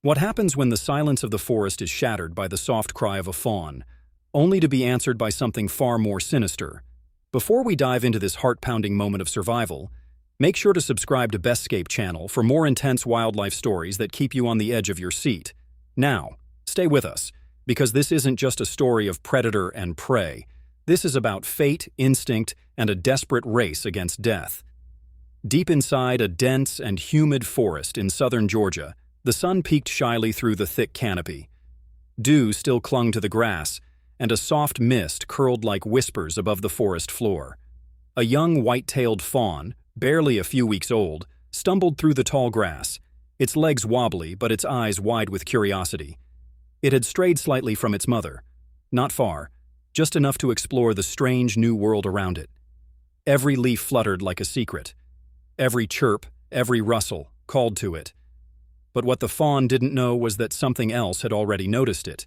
What happens when the silence of the forest is shattered by the soft cry of a fawn, only to be answered by something far more sinister? Before we dive into this heart-pounding moment of survival, make sure to subscribe to BestScape channel for more intense wildlife stories that keep you on the edge of your seat. Now, stay with us, because this isn't just a story of predator and prey. This is about fate, instinct, and a desperate race against death. Deep inside a dense and humid forest in southern Georgia, the sun peeked shyly through the thick canopy. Dew still clung to the grass, and a soft mist curled like whispers above the forest floor. A young white-tailed fawn, barely a few weeks old, stumbled through the tall grass, its legs wobbly but its eyes wide with curiosity. It had strayed slightly from its mother, not far, just enough to explore the strange new world around it. Every leaf fluttered like a secret. Every chirp, every rustle, called to it. But what the fawn didn't know was that something else had already noticed it.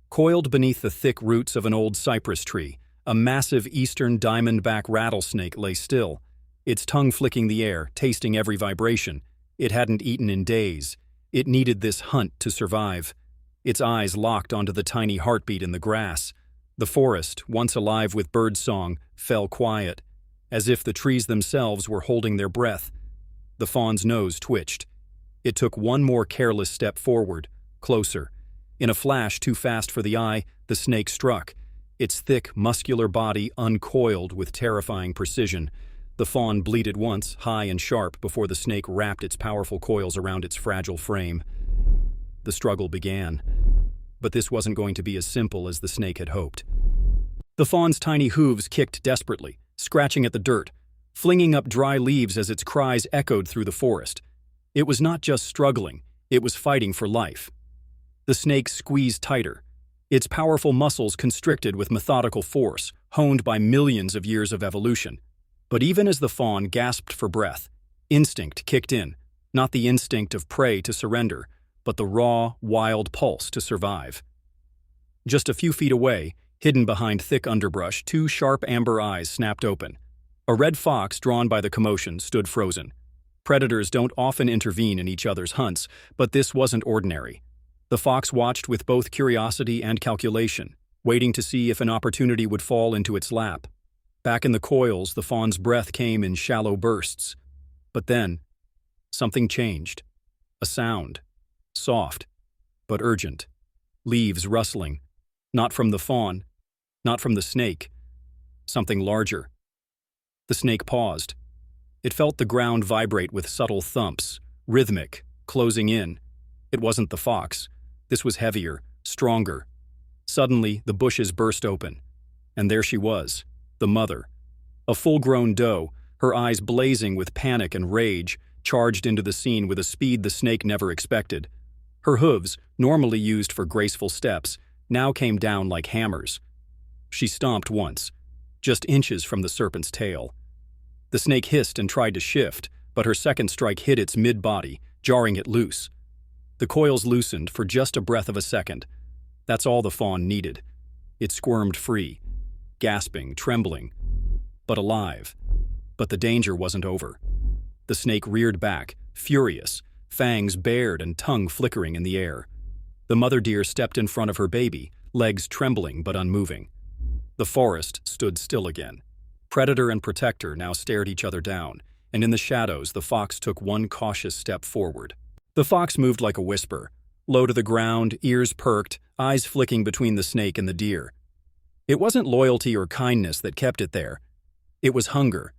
Coiled beneath the thick roots of an old cypress tree, a massive eastern diamondback rattlesnake lay still, its tongue flicking the air, tasting every vibration. It hadn't eaten in days. It needed this hunt to survive. Its eyes locked onto the tiny heartbeat in the grass. The forest, once alive with birdsong, fell quiet, as if the trees themselves were holding their breath. The fawn's nose twitched. It took one more careless step forward, closer. In a flash too fast for the eye, the snake struck, its thick, muscular body uncoiled with terrifying precision. The fawn bleated once, high and sharp, before the snake wrapped its powerful coils around its fragile frame. The struggle began. But this wasn't going to be as simple as the snake had hoped. The fawn's tiny hooves kicked desperately, scratching at the dirt, flinging up dry leaves as its cries echoed through the forest. It was not just struggling, it was fighting for life. The snake squeezed tighter, its powerful muscles constricted with methodical force, honed by millions of years of evolution. But even as the fawn gasped for breath, instinct kicked in, not the instinct of prey to surrender, but the raw, wild pulse to survive. Just a few feet away, hidden behind thick underbrush, two sharp amber eyes snapped open. A red fox, drawn by the commotion, stood frozen. Predators don't often intervene in each other's hunts, but this wasn't ordinary. The fox watched with both curiosity and calculation, waiting to see if an opportunity would fall into its lap. Back in the coils, the fawn's breath came in shallow bursts. But then, something changed. A sound. Soft, but urgent. Leaves rustling. Not from the fawn, not from the snake. Something larger. The snake paused. It felt the ground vibrate with subtle thumps, rhythmic, closing in. It wasn't the fox. This was heavier, stronger. Suddenly, the bushes burst open. And there she was, the mother. A full-grown doe, her eyes blazing with panic and rage, charged into the scene with a speed the snake never expected. Her hooves, normally used for graceful steps, now came down like hammers. She stomped once, just inches from the serpent's tail. The snake hissed and tried to shift, but her second strike hit its mid-body, jarring it loose. The coils loosened for just a breath of a second. That's all the fawn needed. It squirmed free, gasping, trembling, but alive. But the danger wasn't over. The snake reared back, furious, fangs bared and tongue flickering in the air. The mother deer stepped in front of her baby, legs trembling but unmoving. The forest stood still again. Predator and protector now stared each other down, and in the shadows the fox took one cautious step forward. The fox moved like a whisper, low to the ground, ears perked, eyes flicking between the snake and the deer. It wasn't loyalty or kindness that kept it there. It was hunger.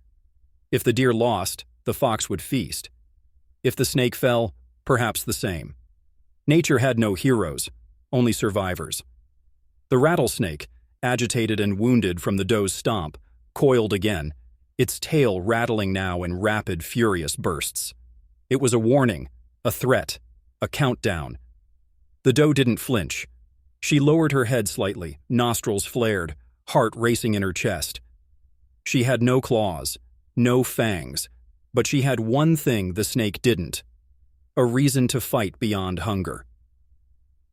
If the deer lost, the fox would feast. If the snake fell, perhaps the same. Nature had no heroes, only survivors. The rattlesnake, agitated and wounded from the doe's stomp, coiled again, its tail rattling now in rapid, furious bursts. It was a warning, a threat, a countdown. The doe didn't flinch. She lowered her head slightly, nostrils flared, heart racing in her chest. She had no claws, no fangs, but she had one thing the snake didn't: a reason to fight beyond hunger.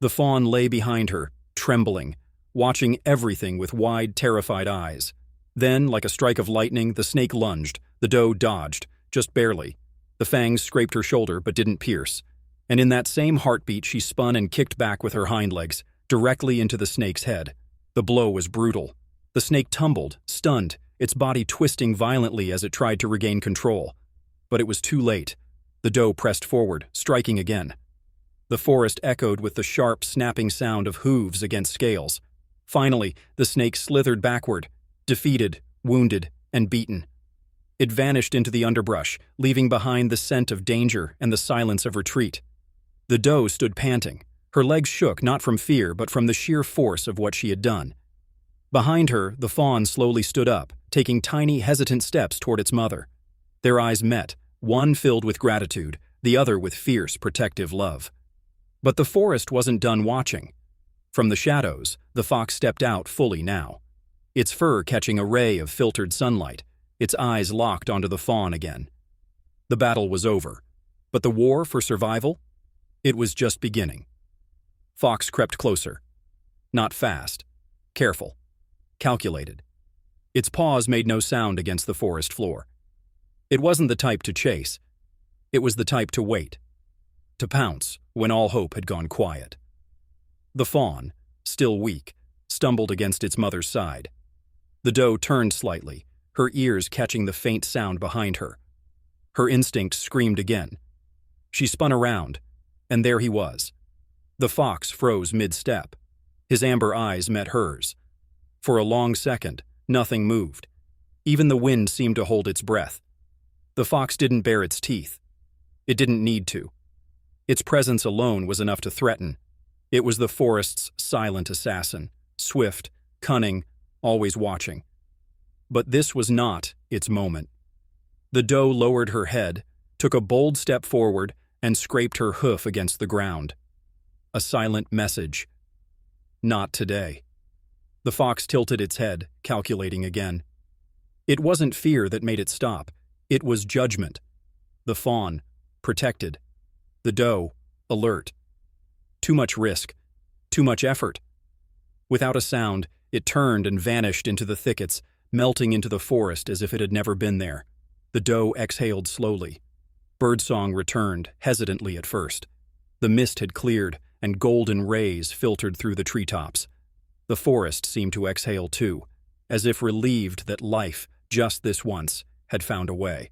The fawn lay behind her, trembling, watching everything with wide, terrified eyes. Then, like a strike of lightning, the snake lunged. The doe dodged, just barely. The fangs scraped her shoulder but didn't pierce. And in that same heartbeat, she spun and kicked back with her hind legs, directly into the snake's head. The blow was brutal. The snake tumbled, stunned, its body twisting violently as it tried to regain control. But it was too late. The doe pressed forward, striking again. The forest echoed with the sharp, snapping sound of hooves against scales. Finally, the snake slithered backward, defeated, wounded, and beaten. It vanished into the underbrush, leaving behind the scent of danger and the silence of retreat. The doe stood panting. Her legs shook not from fear but from the sheer force of what she had done. Behind her, the fawn slowly stood up, taking tiny, hesitant steps toward its mother. Their eyes met, one filled with gratitude, the other with fierce, protective love. But the forest wasn't done watching. From the shadows, the fox stepped out fully now, its fur catching a ray of filtered sunlight, its eyes locked onto the fawn again. The battle was over, but the war for survival? It was just beginning. Fox crept closer. Not fast. Careful. Calculated. Its paws made no sound against the forest floor. It wasn't the type to chase. It was the type to wait. To pounce when all hope had gone quiet. The fawn, still weak, stumbled against its mother's side. The doe turned slightly, her ears catching the faint sound behind her. Her instinct screamed again. She spun around, and there he was. The fox froze mid-step. His amber eyes met hers. For a long second, nothing moved. Even the wind seemed to hold its breath. The fox didn't bare its teeth. It didn't need to. Its presence alone was enough to threaten. It was the forest's silent assassin, swift, cunning, always watching. But this was not its moment. The doe lowered her head, took a bold step forward, and scraped her hoof against the ground. A silent message. Not today. The fox tilted its head, calculating again. It wasn't fear that made it stop. It was judgment. The fawn, protected. The doe, alert. Too much risk. Too much effort. Without a sound, it turned and vanished into the thickets, melting into the forest as if it had never been there. The doe exhaled slowly. Birdsong returned, hesitantly at first. The mist had cleared, and golden rays filtered through the treetops. The forest seemed to exhale too, as if relieved that life, just this once, had found a way.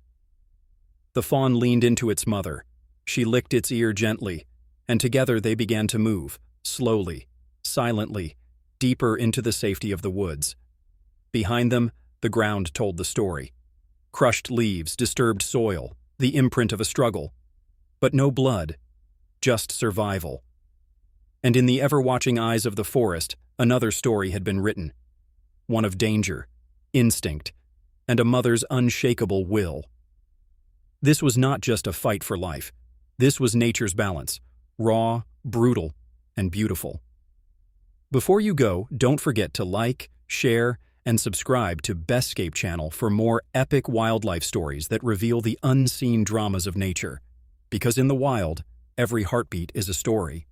The fawn leaned into its mother. She licked its ear gently, and together they began to move, slowly, silently, deeper into the safety of the woods. Behind them, the ground told the story. Crushed leaves, disturbed soil, the imprint of a struggle. But no blood, just survival. And in the ever-watching eyes of the forest, another story had been written. One of danger, instinct, and a mother's unshakable will. This was not just a fight for life. This was nature's balance, raw, brutal, and beautiful. Before you go, don't forget to like, share, and subscribe to BestScape channel for more epic wildlife stories that reveal the unseen dramas of nature. Because in the wild, every heartbeat is a story.